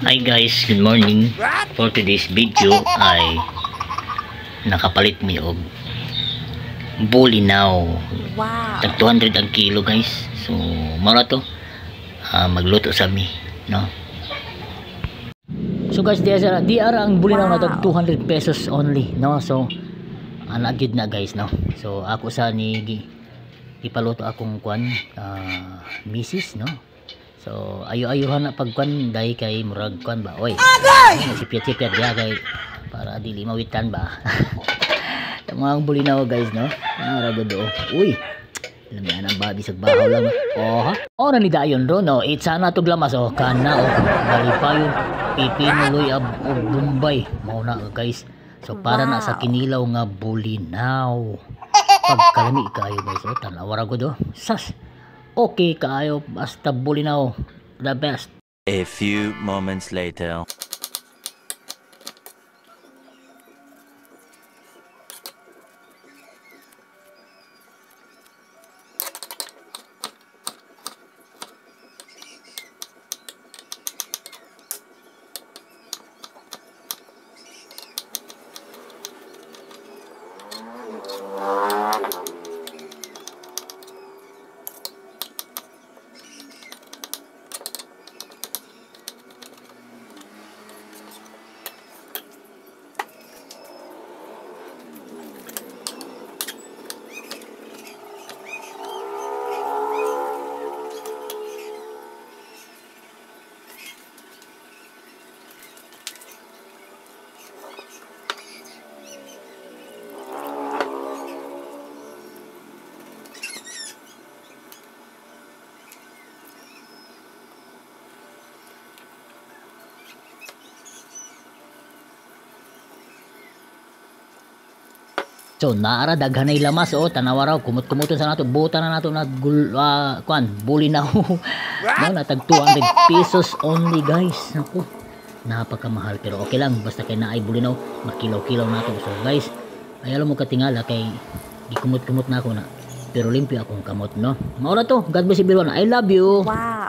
Hi guys, good morning. For today's video ay nakapalit mi og bulinaw. Wow. Tag 200 ang kilo guys. So mara to magluto sa mi, no? So guys, di ara ang bulinaw na tag 200 pesos only, no? So ana gid na guys, no? So ako sa ni ipaluto akong kwan misis, no? So ayo-ayuhan na pagkwan dai kay murag kwan ba oy. Sipyat-sipyat dia kay para dili mawitan ba. Mga bulinaw guys, no? Ragod do. Uy. Lamian ang babi sa bahaw lang. Oh, ora ni dayon ro, no? Sana to glamas oh kana oh. Balipayon pipinuloy og Bombay. Mao na guys. So para na sa kinilaw nga bulinaw. Pagkalami kayo guys, oh tanaw ragod do. Sas. Okay kaayo basta bulinaw, the best. A few moments later. So naara daghanay lamas oh tanawa raw kumot-kumoton sa nato buta na nato na kwan bulinaw. No na tag 200 pesos only guys. Naku. Napakamahal pero okay lang basta kay naay bulinaw makilaw-kilaw nato. So guys, ay alam mo katingala kay gikumot-kumot na ako na pero limpyo akong kamot, no. Mao na to. God bless everyone. I love you. Wow.